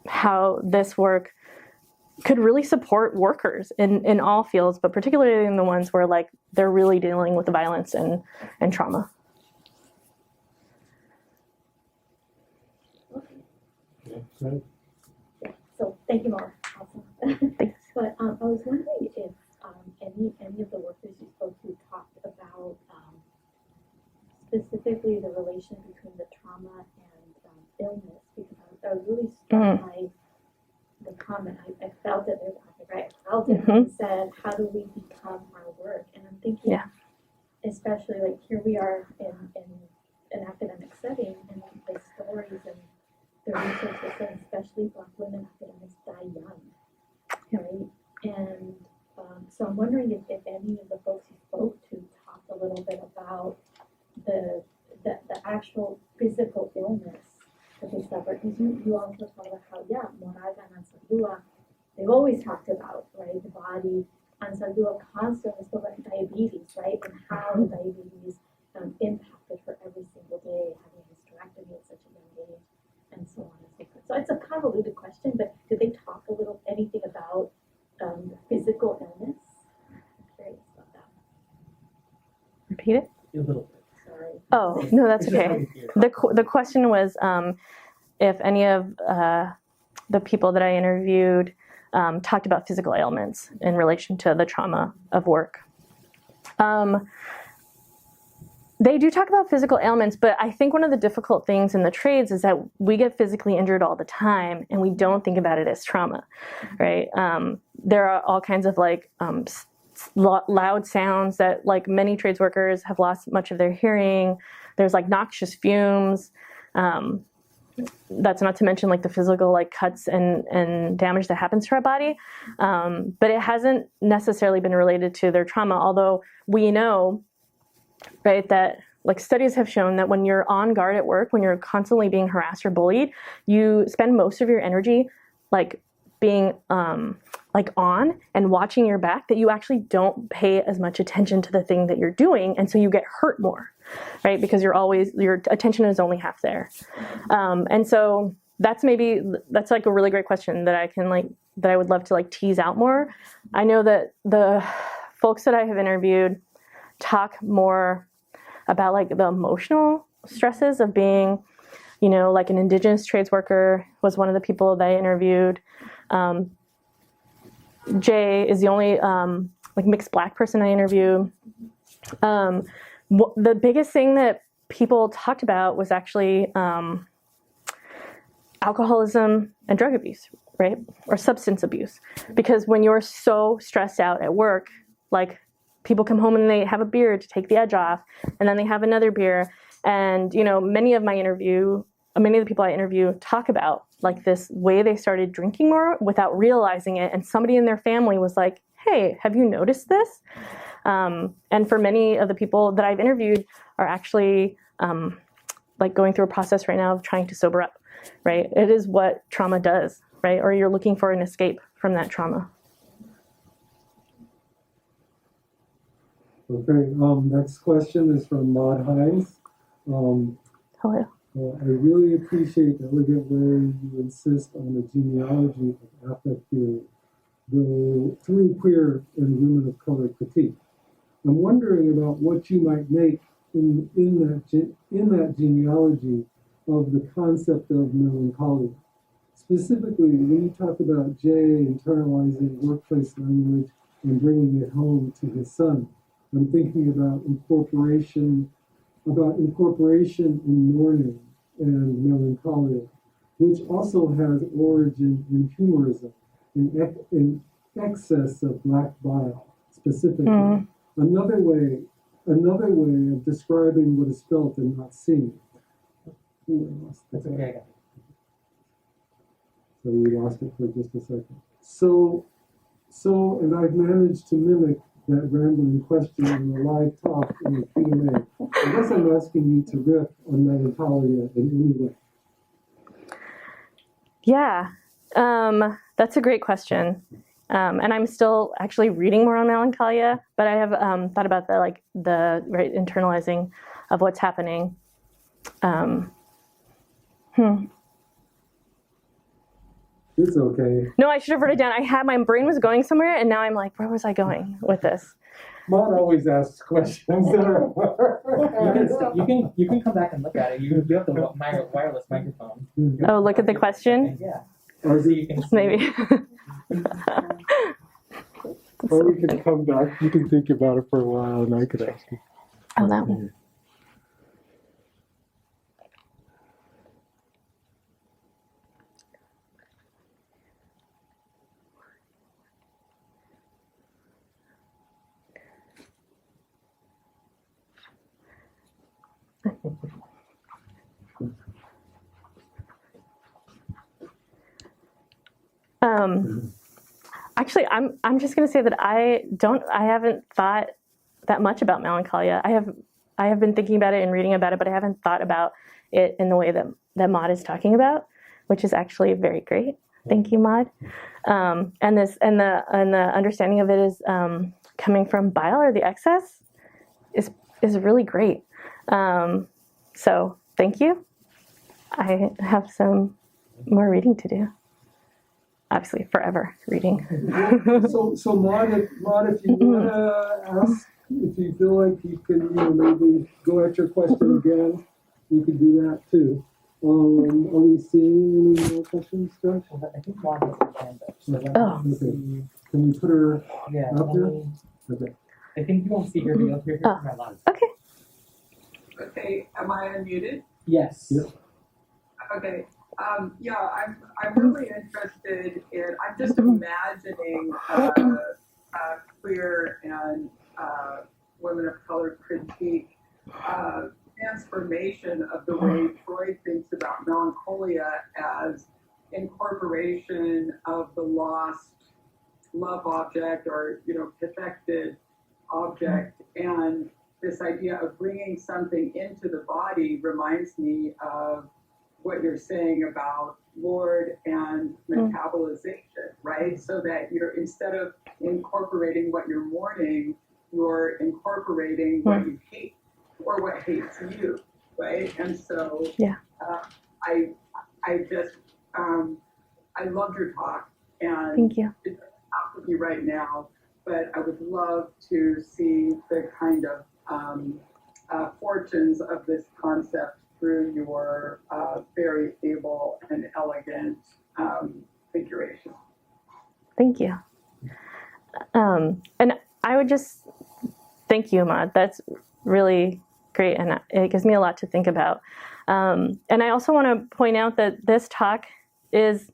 S2: how this work could really support workers in all fields, but particularly in the ones where they're really dealing with the violence and trauma.
S4: Okay. Yeah. So thank you, Laura. Awesome.
S2: Thanks.
S4: But I was wondering if any of the workers you spoke to talked about specifically the relation between the trauma and illness, because I was really struck by the comment. I felt it. I felt it. And said, "How do we become our work?" And I'm thinking, especially here we are in an academic setting, and the stories and the research is saying, especially Black women academics die young, right? And so I'm wondering if any of the folks you spoke to talked a little bit about the actual physical illness that they suffer. Because you also talk about how, Moraga and Ansaldúa, they've always talked about, right, the body. Ansaldúa constantly spoke about diabetes, right, and how the diabetes impacted her every single day, having a hysterectomy at such a young age, and so on and so forth. So it's a convoluted question, but did they talk anything about physical illness? I'm curious about that.
S2: Repeat it?
S3: A little bit.
S4: Sorry.
S2: Oh, no, that's okay. The question was if any of the people that I interviewed talked about physical ailments in relation to the trauma of work. They do talk about physical ailments, but I think one of the difficult things in the trades is that we get physically injured all the time and we don't think about it as trauma, right? There are all kinds of loud sounds that many trades workers have lost much of their hearing. There's noxious fumes. That's not to mention the physical cuts and damage that happens to our body. But it hasn't necessarily been related to their trauma, although we know, right, that studies have shown that when you're on guard at work, when you're constantly being harassed or bullied, you spend most of your energy being on and watching your back, that you actually don't pay as much attention to the thing that you're doing, and so you get hurt more, right? Because your attention is only half there. And so that's a really great question that I can that I would love to tease out more. I know that the folks that I have interviewed talk more about the emotional stresses of being, an indigenous trades worker was one of the people that I interviewed. Jay is the only mixed Black person I interviewed. The biggest thing that people talked about was actually alcoholism and drug abuse, right? Or substance abuse. Because when you're so stressed out at work, people come home and they have a beer to take the edge off, and then they have another beer. And, many of the people I interview talk about this way they started drinking more without realizing it. And somebody in their family was like, "Hey, have you noticed this?" And for many of the people that I've interviewed are actually going through a process right now of trying to sober up, right? It is what trauma does, right? Or you're looking for an escape from that trauma.
S1: Okay, next question is from Maud Hines.
S2: Hello.
S1: I really appreciate the elegant way you insist on the genealogy of affect theory, though through queer and women of color critique. I'm wondering about what you might make in that genealogy of the concept of melancholia. Specifically, when you talk about Jay internalizing workplace language and bringing it home to his son, I'm thinking about incorporation in mourning and melancholia, which also has origin in humorism, in excess of Black bile, specifically. Another way of describing what is felt and not seen.
S5: That's okay.
S1: So we lost it for just a second. So, and I've managed to mimic that rambling question in the live talk in the Q&A. I guess I'm asking you to riff on melancholia in any way.
S2: Yeah, that's a great question. And I'm still actually reading more on melancholia, but I have thought about the right internalizing of what's happening.
S1: It's okay.
S2: No, I should have written it down. My brain was going somewhere, and now I'm like, where was I going with this?
S1: Maud always asks questions that are
S5: you can come back and look at it. You have the wireless microphone.
S2: Oh, look at the question?
S5: Yeah. Or so you can see.
S2: Maybe.
S1: Or we can come back. You can think about it for a while, and I could ask you.
S2: Oh, that one. Actually, I'm just going to say that I haven't thought that much about melancholia. I have been thinking about it and reading about it, but I haven't thought about it in the way that Maud is talking about, which is actually very great. Thank you, Maud. And the understanding of it is coming from bile or the excess is really great. So thank you. I have some more reading to do. Obviously, forever reading.
S1: so Maud, if you want to ask, if you feel like you can, maybe go at your question again, you can do that too. Are we seeing any more questions, Josh?
S5: I think Maud has her hand up. So
S1: Okay. Can you put her up there? Okay.
S5: I think you won't see her, but you'll hear her from my live.
S2: Okay.
S6: Okay, am I unmuted?
S5: Yes.
S1: Yep.
S6: Okay. Yeah, I'm really interested in. I'm just imagining queer and women of color critique transformation of the way Freud thinks about melancholia as incorporation of the lost love object or perfected object, and this idea of bringing something into the body reminds me of what you're saying about Lorde and metabolization, right? So that instead of incorporating what you're mourning, you're incorporating what you hate or what hates you, right? And so I just I loved your talk, and
S2: Thank you.
S6: it's not with you right now, but I would love to see the kind of fortunes of this concept through your very able and elegant figuration.
S2: Thank you. And I would just thank you, Maud. That's really great, and it gives me a lot to think about. And I also want to point out that this talk is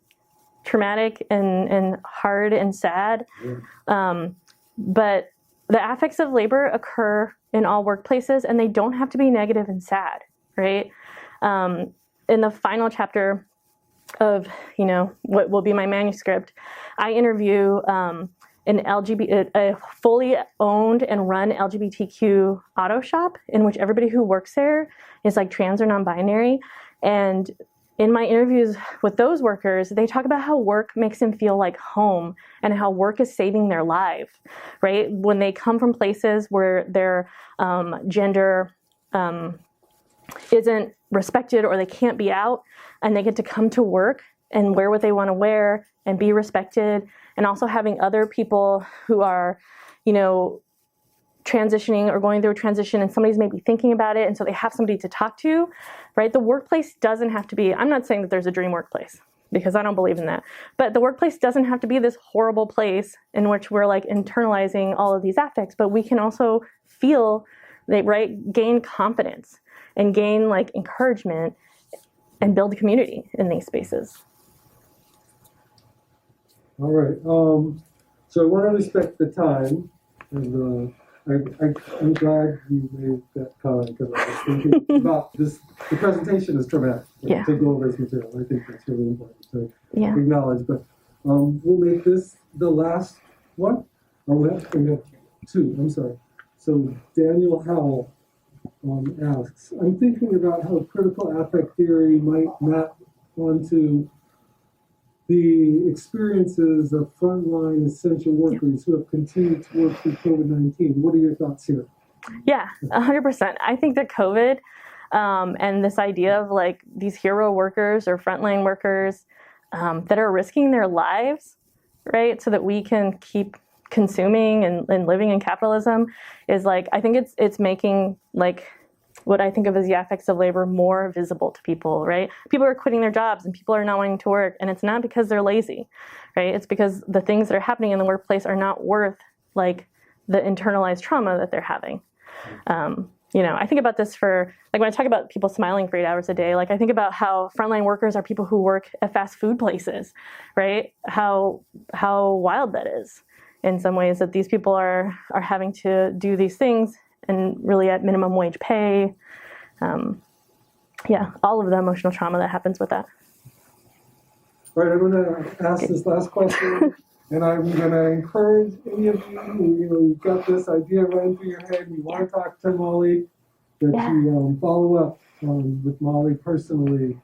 S2: traumatic and hard and sad, but the affects of labor occur in all workplaces, and they don't have to be negative and sad, right? In the final chapter of what will be my manuscript, I interview a fully owned and run LGBTQ auto shop in which everybody who works there is like trans or non-binary. And in my interviews with those workers, they talk about how work makes them feel like home and how work is saving their life, right? When they come from places where their gender isn't respected or they can't be out, and they get to come to work and wear what they want to wear and be respected, and also having other people who are, transitioning or going through a transition, and somebody's maybe thinking about it, and so they have somebody to talk to, right? The workplace doesn't have to be, I'm not saying that there's a dream workplace, because I don't believe in that, but the workplace doesn't have to be this horrible place in which we're like internalizing all of these affects, but we can also feel, right, gain confidence and gain like encouragement and build community in these spaces. All
S1: right. So I want to respect the time, and I'm glad you made that comment because I was thinking about this. The presentation is traumatic to go over this material. I think that's really important to acknowledge. But we'll make this the last one. Oh, we have two. I'm sorry. So Daniel Howell asks, I'm thinking about how critical affect theory might map onto the experiences of frontline essential workers who have continued to work through COVID-19. What are your thoughts here?
S2: Yeah, 100%. I think that COVID and this idea of like these hero workers or frontline workers that are risking their lives, right, so that we can keep consuming and living in capitalism is like, I think it's making like what I think of as the affects of labor more visible to people, right? People are quitting their jobs and people are not wanting to work, and it's not because they're lazy, right? It's because the things that are happening in the workplace are not worth like the internalized trauma that they're having. You know, I think about this for, like when I talk about people smiling for 8 hours a day, like I think about how frontline workers are people who work at fast food places, right? How wild that is in some ways, that these people are having to do these things and really at minimum wage pay. Yeah, all of the emotional trauma that happens with that.
S1: All right, I'm going to ask this last question, and I'm going to encourage any of you who, you've got this idea running through your head and you want to talk to Molly, that you follow up with Molly personally.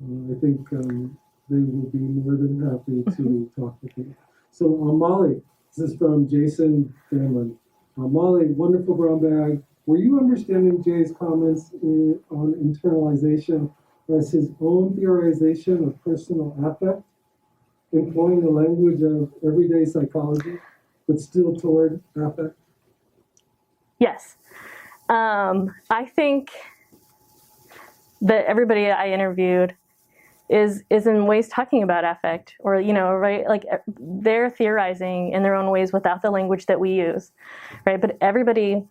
S1: I think they will be more than happy to talk with you. So Molly, this is from Jason Danlin. Molly, wonderful brown bag. Were you understanding Jay's comments on internalization as his own theorization of personal affect, employing the language of everyday psychology, but still toward affect?
S2: Yes. I think that everybody I interviewed is in ways talking about affect, or, you know, right, like they're theorizing in their own ways without the language that we use, right? But everybody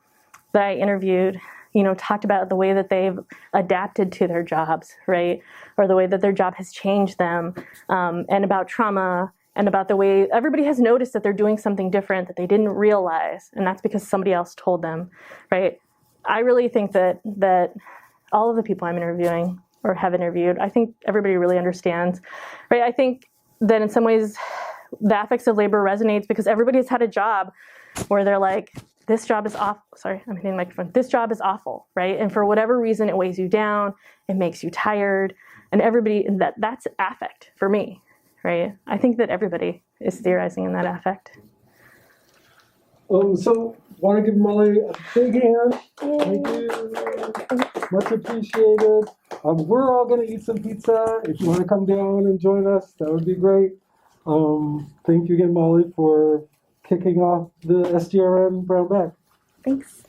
S2: that I interviewed, you know, talked about the way that they've adapted to their jobs, right? Or the way that their job has changed them, and about trauma, and about the way everybody has noticed that they're doing something different that they didn't realize, and that's because somebody else told them, right? I really think that all of the people I'm interviewing or have interviewed, I think everybody really understands, right? I think that in some ways the affects of labor resonates because everybody has had a job where they're like, this job is awful. Sorry, I'm hitting the microphone. This job is awful, right? And for whatever reason, it weighs you down, it makes you tired, and everybody, that's affect for me, right? I think that everybody is theorizing in that affect.
S1: So want to give Molly a big hand. Thank you. Much appreciated. We're all going to eat some pizza. If you want to come down and join us, that would be great. Thank you again, Molly, for kicking off the SGRN Brown Bag.
S2: Thanks.